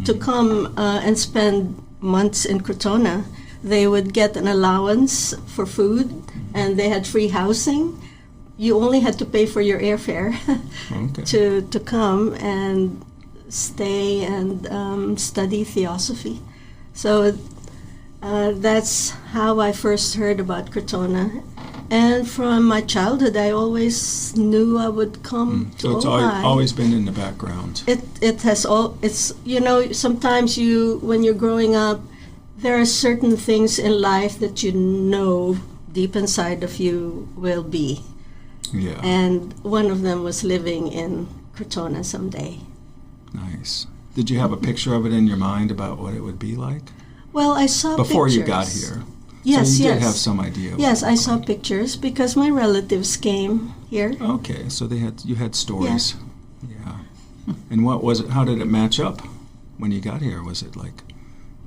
to come and spend months in Krotona. They would get an allowance for food, and they had free housing. You only had to pay for your airfare to come and stay and study Theosophy. So that's how I first heard about Krotona. And from my childhood, I always knew I would come to So it's Ojai. always been in the background. It has all. It's, you know, sometimes when you're growing up, there are certain things in life that you know deep inside of you will be. Yeah. And one of them was living in Krotona someday. Nice. Did you have a picture of it in your mind about what it would be like? Well, I saw Before pictures. you got here. Yes, so you yes. did have some idea. What Yes, it I looked saw like. pictures because my relatives came here. Okay, so you had stories. Yeah. And what was it? How did it match up when you got here? Was it like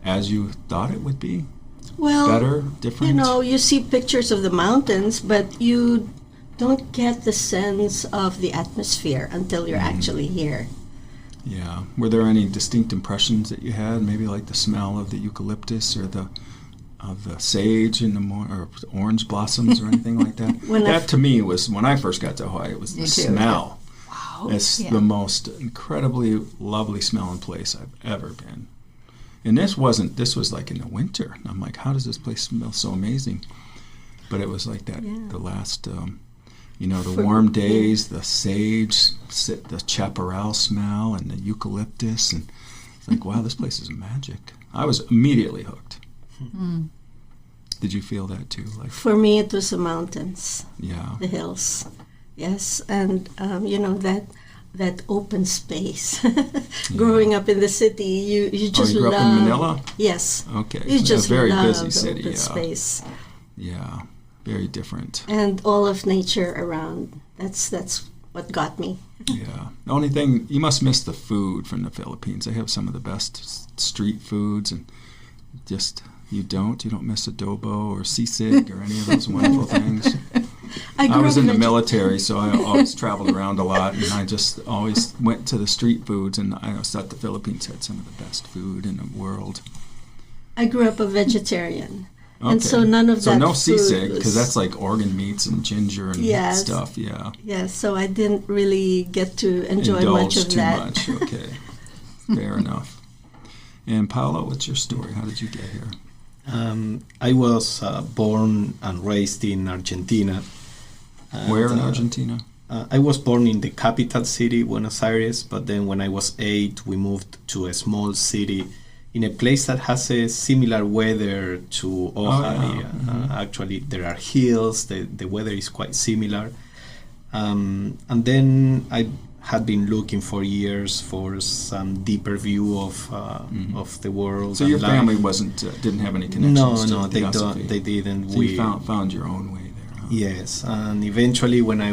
as you thought it would be? Well, Better, different? you know, you see pictures of the mountains, but you don't get the sense of the atmosphere until you're actually here. Yeah. Were there any distinct impressions that you had? Maybe like the smell of the eucalyptus or the sage in or orange blossoms or anything like that? That to me was, when I first got to Hawaii, it was the smell. Wow. It's the most incredibly lovely smelling place I've ever been. And this was like in the winter. And I'm like, how does this place smell so amazing? But it was like that, the last, the warm days, the sage, the chaparral smell, and the eucalyptus. And it's like, wow, this place is magic. I was immediately hooked. Mm. Did you feel that too? Like, For me, it was the mountains, yeah. the hills. Yes, and that open space. Growing up in the city, you just you grew love. up in Manila? Yes. Okay. You just a very love busy the city. open Yeah. space Yeah. Very different. and all of nature around. That's what got me. Yeah. The only thing, you must miss the food from the Philippines. They have some of the best street foods, and just you don't miss adobo or sisig or any of those wonderful things. I was in the military, so I always traveled around a lot, and I just always went to the street foods, and I always thought the Philippines had some of the best food in the world. I grew up a vegetarian, Okay. and so none of that. So no food sisig, was- because that's like organ meats and ginger and Yes. stuff. Yeah. Yes, so I didn't really get to enjoy much of too that. much. Okay. Fair enough. And Paolo, what's your story? How did you get here? I was born and raised in Argentina. And, Where in Argentina? I was born in the capital city, Buenos Aires, but then when I was 8, we moved to a small city in a place that has a similar weather to Ojai. Actually, there are hills, the weather is quite similar. And then I had been looking for years for some deeper view of the world. So and your life. family didn't have any connections to No, they Theosophy. don't. They didn't. So you found your own way there. Huh? Yes, and eventually when I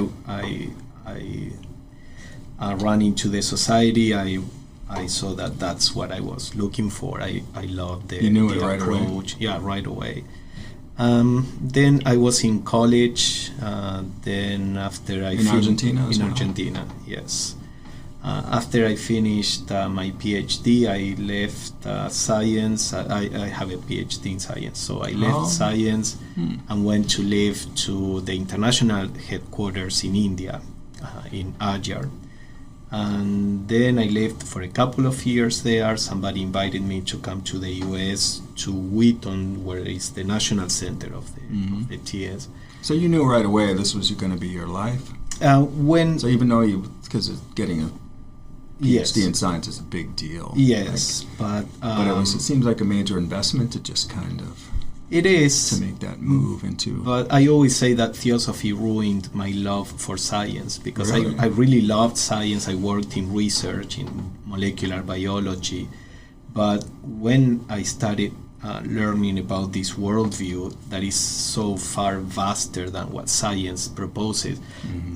ran into the society, I saw that that's what I was looking for. I loved the, You knew the it right away? approach. Yeah, right away. Then I was in college. Then after I In Argentina as in well? Argentina, yes. After I finished my PhD, I left science. I have a PhD in science, so I left science and went to live to the international headquarters in India, in Ojai. And then I lived for a couple of years there. Somebody invited me to come to the US, to Wheaton, where is the national center of the TS. So you knew right away this was going to be your life? When So even though because getting a yes, PhD in science is a big deal. yes, But it seems like a major investment to just kind of it is to make that move into. But I always say that Theosophy ruined my love for science, because Really? I really loved science. I worked in research in molecular biology, but when I started learning about this worldview that is so far vaster than what science proposes.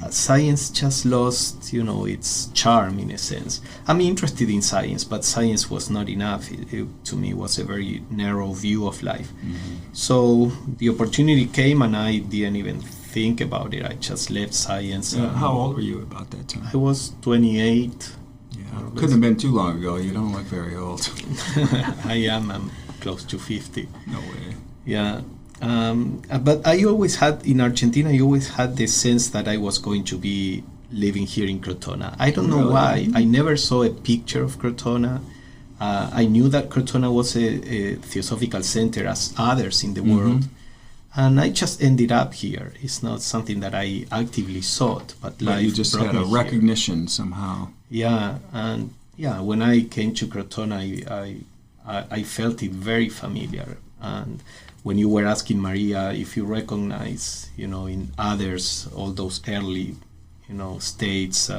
Science just lost, its charm in a sense. I'm interested in science, but science was not enough. It to me was a very narrow view of life. So the opportunity came, and I didn't even think about it. I just left science. How old were you about that time? I was 28. Yeah, couldn't have been too long ago. You don't look very old. I am. I'm close to 50. No way. Yeah. But I always had, in Argentina, I always had the sense that I was going to be living here in Krotona. I don't know why. I never saw a picture of Krotona. I knew that Krotona was a theosophical center as others in the world. And I just ended up here. It's not something that I actively sought, but life you just had a recognition somehow. Yeah, and when I came to Krotona, I felt it very familiar. And when you were asking Maria if you recognize, in others, all those early, states,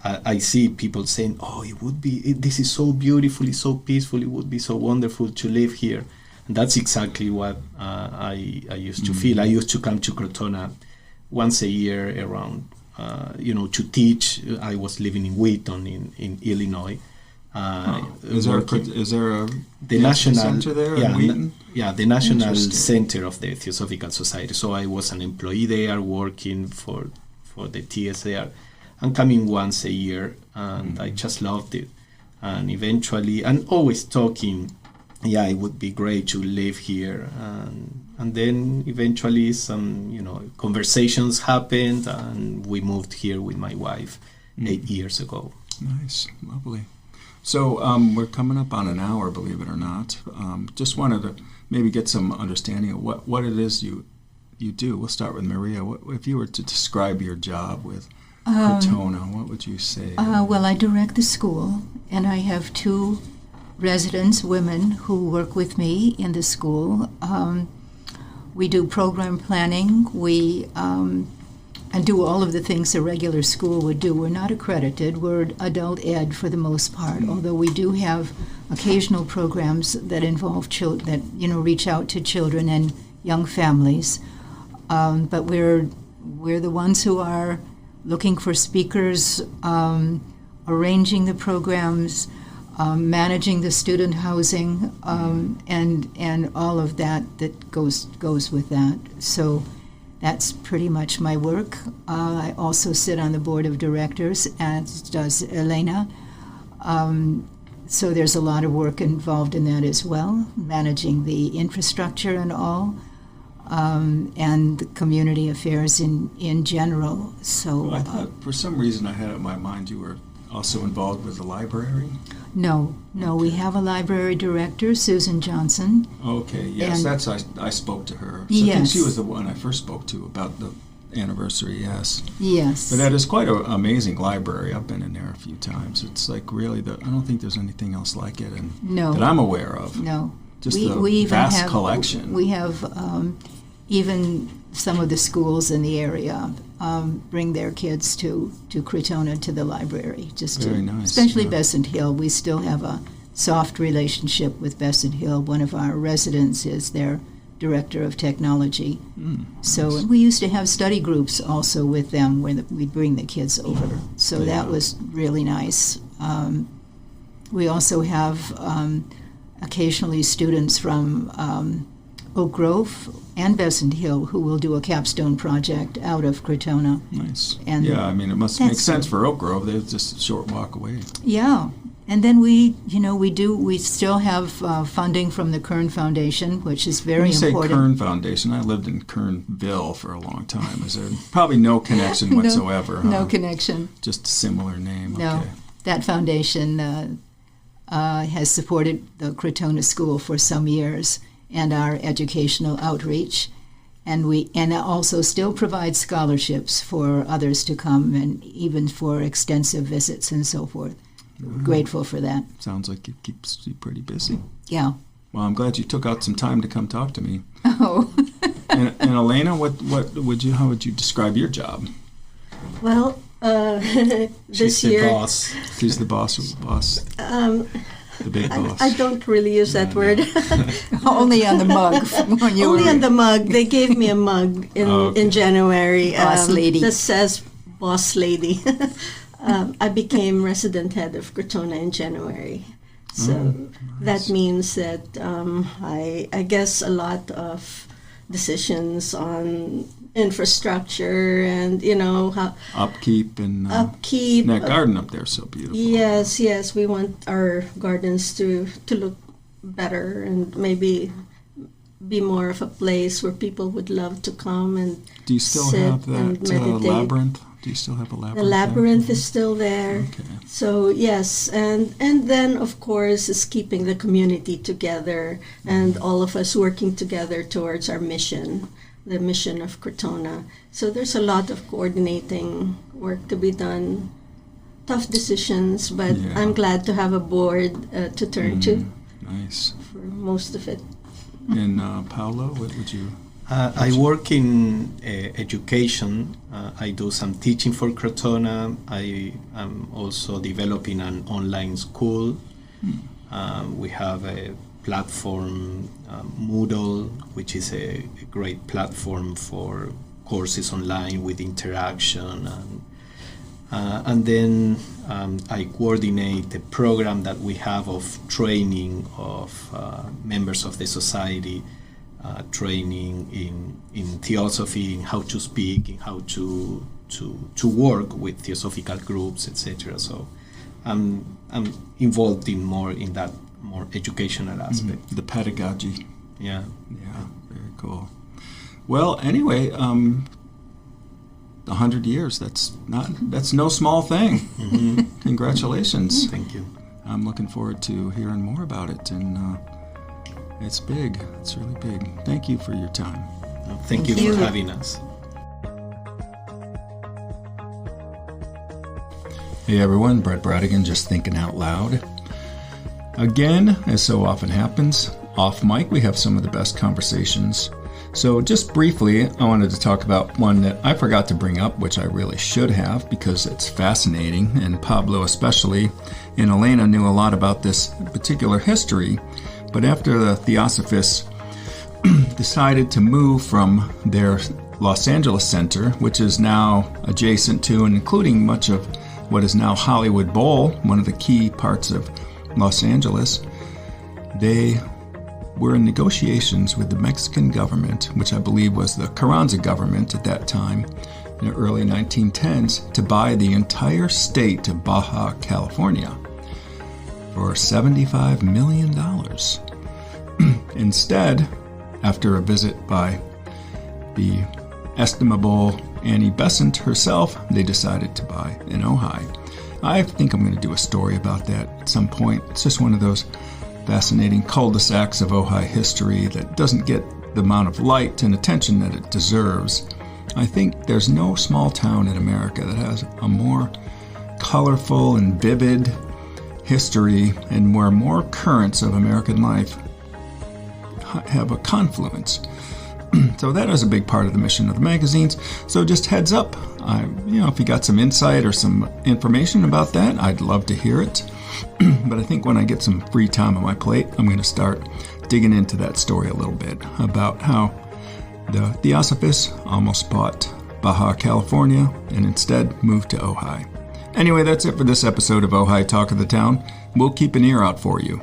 I see people saying, "Oh, this is so beautiful, it's so peaceful, it would be so wonderful to live here." And that's exactly what I used to feel. I used to come to Krotona once a year around, to teach. I was living in Wheaton in Illinois. Is there a the national center there in Wheaton? The national center of the Theosophical Society. So I was an employee there, working for the TS there, and coming once a year, and I just loved it. And eventually, and always talking, it would be great to live here. And then eventually some conversations happened, and we moved here with my wife 8 years ago. Nice, lovely. So we're coming up on an hour, believe it or not. Just wanted to maybe get some understanding of what it is you do. We'll start with Maria. If you were to describe your job with Krotona, what would you say? Well, I direct the school, and I have 2 residents, women, who work with me in the school. We do program planning. We and do all of the things a regular school would do. We're not accredited. We're adult ed for the most part, although we do have occasional programs that involve children, that reach out to children and young families. But we're the ones who are looking for speakers, arranging the programs, managing the student housing, and all of that goes with that. So that's pretty much my work. I also sit on the board of directors, as does Elena. So there's a lot of work involved in that as well, managing the infrastructure and all, and the community affairs in general. So I thought for some reason I had it in my mind you were also involved with the library. No, we have a library director, Susan Johnson. Okay, yes, I spoke to her. So yes. I think she was the one I first spoke to about the anniversary, yes. Yes. But that is quite an amazing library. I've been in there a few times. It's like really, I don't think there's anything else like it that I'm aware of. No. Just we vast collection. We have even some of the schools in the area bring their kids to Krotona to the library. Very nice. Especially Besant Hill. We still have a soft relationship with Besant Hill. One of our residents is their director of technology. So we used to have study groups also with them where we'd bring the kids over. So that was really nice. We also have occasionally students from Oak Grove and Besant Hill who will do a capstone project out of Krotona. Nice. And it must make sense for Oak Grove. They're just a short walk away. Yeah. And then we still have funding from the Kern Foundation, which is very important. When you say Kern Foundation, I lived in Kernville for a long time. Is there probably no connection whatsoever? No connection. Just a similar name. No, okay. That foundation has supported the Krotona School for some years and our educational outreach. And it also still provides scholarships for others to come and even for extensive visits and so forth. We're grateful for that. Sounds like it keeps you pretty busy. Yeah. Well, I'm glad you took out some time to come talk to me. Oh. and Elena, how would you describe your job? Well, She's the boss. She's the boss of the boss. The big boss. I don't really use that word. Only on the mug. When you Only were on the mug. They gave me a mug in January. Boss lady. That says boss lady. I became resident head of Krotona in January. So that means that I guess a lot of decisions on infrastructure and, how upkeep and upkeep. that garden up there is so beautiful. Yes. We want our gardens to look better and maybe be more of a place where people would love to come and Do you still sit have and that meditate. labyrinth? Do you still have a labyrinth? The labyrinth is still there. Okay. So yes, and then of course is keeping the community together and all of us working together towards our mission, the mission of Krotona. So there's a lot of coordinating work to be done. Tough decisions, but Yeah. I'm glad to have a board to turn to Nice. for most of it. And Paolo, what would you? I work in education. I do some teaching for Krotona. I am also developing an online school. We have a platform, Moodle, which is a great platform for courses online with interaction. And then I coordinate a program that we have of training of members of the society, training in theosophy, in how to speak, in how to work with theosophical groups, etc. So I'm involved in that more educational aspect. The pedagogy. Yeah. Yeah, very cool. Well, anyway, 100 years, that's no small thing. Mm-hmm. Congratulations. Thank you. I'm looking forward to hearing more about it, and it's big. It's really big. Thank you for your time. Thank you for having us. Hey everyone, Brett Bradigan just thinking out loud. Again, as so often happens, off mic we have some of the best conversations. So just briefly, I wanted to talk about one that I forgot to bring up, which I really should have because it's fascinating, and Pablo especially, and Elena knew a lot about this particular history. But after the Theosophists decided to move from their Los Angeles center, which is now adjacent to and including much of what is now Hollywood Bowl, one of the key parts of Los Angeles, they were in negotiations with the Mexican government, which I believe was the Carranza government at that time, in the early 1910s, to buy the entire state of Baja California for $75 million. Instead, after a visit by the estimable Annie Besant herself, they decided to buy in Ojai. I think I'm going to do a story about that at some point. It's just one of those fascinating cul-de-sacs of Ojai history that doesn't get the amount of light and attention that it deserves. I think there's no small town in America that has a more colorful and vivid history and where more currents of American life have a confluence. So that is a big part of the mission of the magazines. So just heads up, if you got some insight or some information about that, I'd love to hear it. But I think when I get some free time on my plate, I'm going to start digging into that story a little bit about how the Theosophists almost bought Baja California and instead moved to Ojai. Anyway, that's it for this episode of Ojai Talk of the Town. We'll keep an ear out for you.